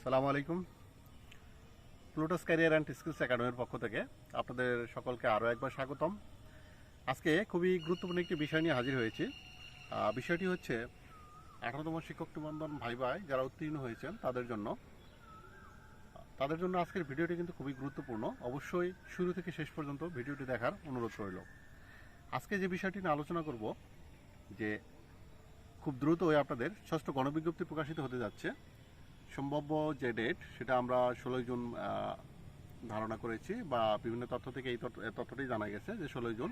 আসসালামু আলাইকুম। প্লুটোস career and skills একাডেমির পক্ষ থেকে আপনাদের সকলকে আরও একবার স্বাগতম। আজকে খুবই গুরুত্বপূর্ণ একটি বিষয় নিয়ে হাজির হয়েছি। বিষয়টি হচ্ছে 18তম শিক্ষক নিবন্ধন ভাইভায় যারা উত্তীর্ণ হয়েছেন তাদের জন্য আজকের ভিডিওটি কিন্তু খুবই গুরুত্বপূর্ণ। অবশ্যই শুরু থেকে শেষ পর্যন্ত ভিডিওটি দেখার অনুরোধ রইল। আজকে যে বিষয়টি নিয়ে আলোচনা করব যে খুব দ্রুতই আপনাদের 6ষ্ঠ গণবিজ্ঞপ্তি প্রকাশিত হতে যাচ্ছে। সম্ভাব্য যে ডেট সেটা আমরা 16 জুন ধারণা করেছি, বা বিভিন্ন তথ্য থেকে এই তথ্যটি জানা গেছে যে 16 জুন,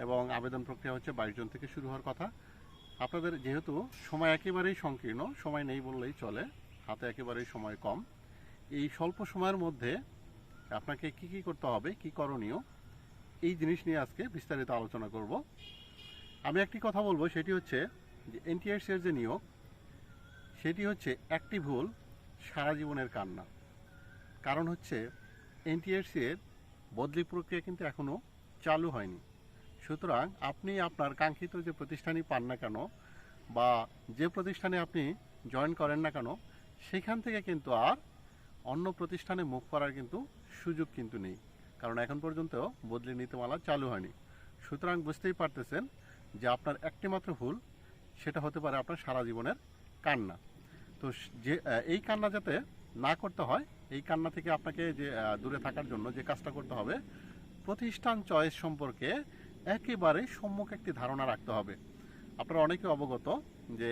এবং আবেদন প্রক্রিয়া হচ্ছে 22 জুন থেকে শুরু হওয়ার কথা। আপনাদের যেহেতু সময় একেবারেই সংকীর্ণ, সময় নেই বললেই চলে, হাতে একেবারেই সময় কম, এই স্বল্প সময়ের মধ্যে আপনাকে কি কি করতে হবে, কি করণীয়, এই জিনিস নিয়ে আজকে বিস্তারিত আলোচনা করব। আমি একটি কথা বলবো, সেটি হচ্ছে যে এনটিআরসি এর যে নিয়োগ, সেটি হচ্ছে একটি ভুল সারা জীবনের কান্না। কারণ হচ্ছে এনটিআরসি এর বদলি প্রক্রিয়া কিন্তু এখনও চালু হয়নি। সুতরাং আপনি আপনার কাঙ্ক্ষিত যে প্রতিষ্ঠানই পান না কেন, বা যে প্রতিষ্ঠানে আপনি জয়েন করেন না কেন, সেখান থেকে কিন্তু আর অন্য প্রতিষ্ঠানে মুভ করার কিন্তু সুযোগ কিন্তু নেই, কারণ এখন পর্যন্ত বদলি নীতিমালা চালু হয়নি। সুতরাং বুঝতেই পারতেছেন যে আপনার একটি মাত্র ভুল, সেটা হতে পারে আপনার সারা জীবনের কান্না। তো যে এই কান্না যাতে না করতে হয়, এই কান্না থেকে আপনাকে যে দূরে থাকার জন্য যে কাজটা করতে হবে, প্রতিষ্ঠান চয়েস সম্পর্কে একেবারে সম্যক একটি ধারণা রাখতে হবে। আপনারা অনেকে অবগত যে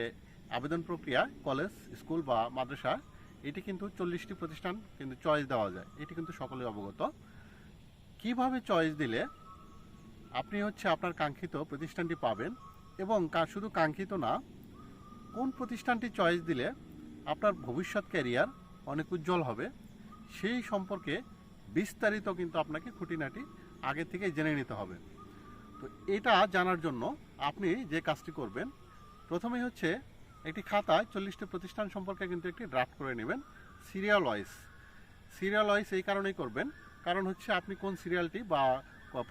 আবেদন প্রক্রিয়া কলেজ, স্কুল বা মাদ্রাসা, এটি কিন্তু 40টি প্রতিষ্ঠান কিন্তু চয়েস দেওয়া যায়, এটি কিন্তু সকলেই অবগত। কিভাবে চয়েস দিলে আপনি হচ্ছে আপনার কাঙ্ক্ষিত প্রতিষ্ঠানটি পাবেন, এবং শুধু কাঙ্ক্ষিত না, কোন প্রতিষ্ঠানটি চয়েস দিলে আপনার ভবিষ্যৎ ক্যারিয়ার অনেক উজ্জ্বল হবে, সেই সম্পর্কে বিস্তারিত কিন্তু আপনাকে খুঁটিনাটি আগে থেকে জেনে নিতে হবে। তো এটা জানার জন্য আপনি যে কাজটি করবেন, প্রথমেই হচ্ছে একটি খাতায় 40টি প্রতিষ্ঠান সম্পর্কে কিন্তু একটি ড্রাফট করে নেবেন সিরিয়াল ওয়াইজ। এই কারণেই করবেন, কারণ হচ্ছে আপনি কোন সিরিয়ালটি বা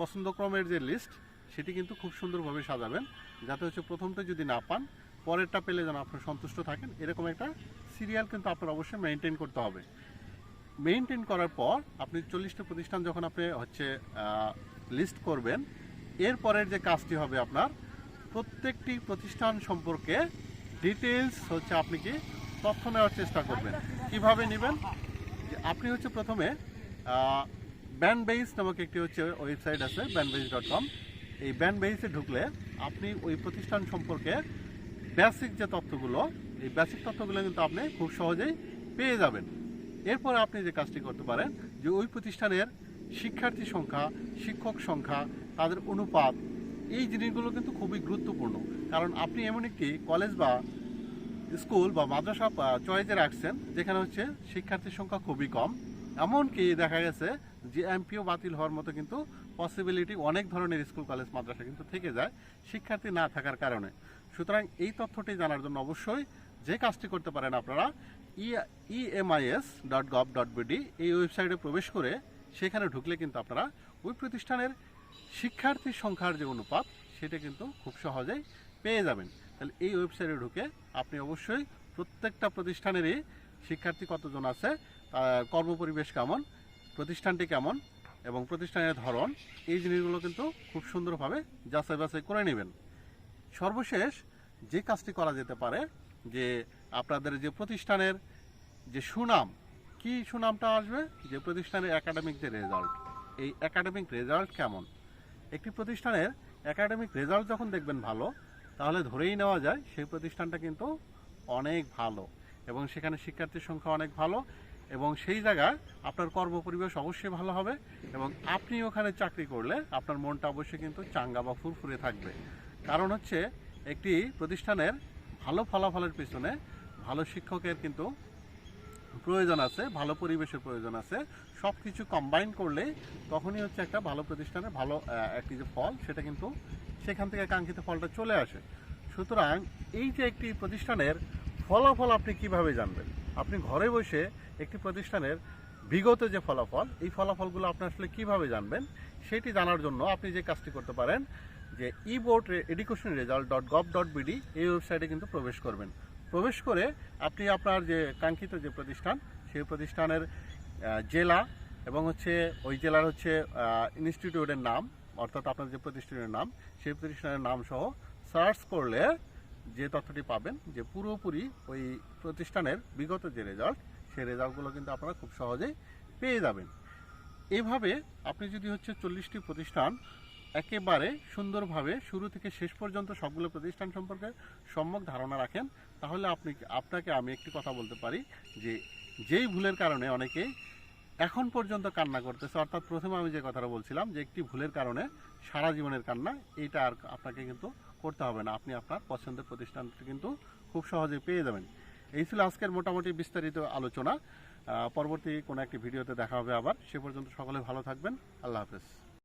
পছন্দক্রমের যে লিস্ট, সেটি কিন্তু খুব সুন্দরভাবে সাজাবেন, যাতে হচ্ছে প্রথমটা যদি না পান, পরেরটা পেলে যেন আপনার সন্তুষ্ট থাকেন। এরকম একটা সিরিয়াল কিন্তু আপনার অবশ্যই মেনটেন করতে হবে। মেনটেন করার পর আপনি 40টা প্রতিষ্ঠান যখন আপনি হচ্ছে লিস্ট করবেন, এরপরের যে কাজটি হবে, আপনার প্রত্যেকটি প্রতিষ্ঠান সম্পর্কে ডিটেলস হচ্ছে আপনি কি তথ্য নেওয়ার চেষ্টা করবেন। কিভাবে নেবেন, যে আপনি হচ্ছে প্রথমে ব্যান্ডবেইজ নামক একটি হচ্ছে ওয়েবসাইট আছে, bandbase.com। এই ব্যান্ডবেইজে ঢুকলে আপনি ওই প্রতিষ্ঠান সম্পর্কে বেসিক যে তথ্যগুলো, এই বেসিক তথ্যগুলো কিন্তু আপনি খুব সহজেই পেয়ে যাবেন। এরপর আপনি যে কাজটি করতে পারেন, যে ওই প্রতিষ্ঠানের শিক্ষার্থী সংখ্যা, শিক্ষক সংখ্যা, তাদের অনুপাত, এই জিনিসগুলো কিন্তু খুবই গুরুত্বপূর্ণ। কারণ আপনি এমন একটি কলেজ বা স্কুল বা মাদ্রাসা চয়েসে রাখছেন যেখানে হচ্ছে শিক্ষার্থীর সংখ্যা খুবই কম, এমনকি দেখা গেছে যে এমপিও বাতিল হওয়ার মতো কিন্তু পসিবিলিটি অনেক ধরনের স্কুল কলেজ মাদ্রাসা কিন্তু থেকে যায় শিক্ষার্থী না থাকার কারণে। সুতরাং এই তথ্যটি জানার জন্য অবশ্যই যে কাজটি করতে পারেন, আপনারা emis.gov.bd এই ওয়েবসাইটে প্রবেশ করে সেখানে ঢুকলে কিন্তু আপনারা ওই প্রতিষ্ঠানের শিক্ষার্থীর সংখ্যার যে অনুপাত, সেটা কিন্তু খুব সহজেই পেয়ে যাবেন। তাহলে এই ওয়েবসাইটে ঢুকে আপনি অবশ্যই প্রত্যেকটা প্রতিষ্ঠানেরই শিক্ষার্থী কতজন আছে, কর্মপরিবেশ কেমন, প্রতিষ্ঠানটি কেমন, এবং প্রতিষ্ঠানের ধরন, এই জিনিসগুলো কিন্তু খুব সুন্দরভাবে যাচাই বাছাই করে নেবেন। সর্বশেষ যে কাজটি করা যেতে পারে, যে আপনাদের যে প্রতিষ্ঠানের যে সুনাম, কি সুনামটা আসবে, যে প্রতিষ্ঠানের একাডেমিক যে রেজাল্ট, এই একাডেমিক রেজাল্ট কেমন। একটি প্রতিষ্ঠানের একাডেমিক রেজাল্ট যখন দেখবেন ভালো, তাহলে ধরেই নেওয়া যায় সেই প্রতিষ্ঠানটা কিন্তু অনেক ভালো, এবং সেখানে শিক্ষার্থীর সংখ্যা অনেক ভালো, এবং সেই জায়গায় আপনার কর্মপরিবেশ অবশ্যই ভালো হবে, এবং আপনি ওখানে চাকরি করলে আপনার মনটা অবশ্যই কিন্তু চাঙ্গা বা ফুরফুরে থাকবে। কারণ হচ্ছে একটি প্রতিষ্ঠানের ভালো ফলাফলের পিছনে ভালো শিক্ষকের কিন্তু প্রয়োজন আছে, ভালো পরিবেশের প্রয়োজন আছে। সব কিছু কম্বাইন করলে তখনই হচ্ছে একটা ভালো প্রতিষ্ঠানের ভালো একটি যে ফল, সেটা কিন্তু সেখান থেকে কাঙ্ক্ষিত ফলটা চলে আসে। সুতরাং এই যে একটি প্রতিষ্ঠানের ফলাফল আপনি কিভাবে জানবেন, আপনি ঘরে বসে একটি প্রতিষ্ঠানের বিগত যে ফলাফল, এই ফলাফলগুলো আপনি আসলে কিভাবে জানবেন, সেটি জানার জন্য আপনি যে কাজটি করতে পারেন, যে eboard education result.gov.bd এই ওয়েবসাইটে কিন্তু প্রবেশ করবেন। প্রবেশ করে আপনি আপনার যে কাঙ্ক্ষিত যে প্রতিষ্ঠান সেই প্রতিষ্ঠানের জেলা এবং হচ্ছে ওই জেলার হচ্ছে ইনস্টিটিউটের নাম, অর্থাৎ আপনার যে প্রতিষ্ঠানের নাম সেই প্রতিষ্ঠানের নাম সহ সার্চ করলে যে তথ্যটি পাবেন যে পুরোপুরি ওই প্রতিষ্ঠানের বিগত যে রেজাল্ট সেই রেজাল্টগুলো কিন্তু আপনারা খুব সহজেই পেয়ে যাবেন। এইভাবে আপনি যদি হচ্ছে 40টি প্রতিষ্ঠান একেবারে সুন্দরভাবে শুরু থেকে শেষ পর্যন্ত সবগুলো প্রতিষ্ঠান সম্পর্কে সম্যক ধারণা রাখেন, তাহলে আপনাকে আমি একটি কথা বলতে পারি যে যেই ভুলের কারণে অনেকেই এখন পর্যন্ত কান্না করতেছে, অর্থাৎ প্রথমে আমি যে কথাটা বলছিলাম যে একটি ভুলের কারণে সারা জীবনের কান্না, এইটা আর আপনাকে কিন্তু করতে হবে না। আপনি আপনার পছন্দের প্রতিষ্ঠানটি কিন্তু খুব সহজে পেয়ে যাবেন। এই ছিল আজকের মোটামুটি বিস্তারিত আলোচনা। পরবর্তী কোনো একটি ভিডিওতে দেখা হবে আবার। সে পর্যন্ত সকলে ভালো থাকবেন। আল্লাহ হাফেজ।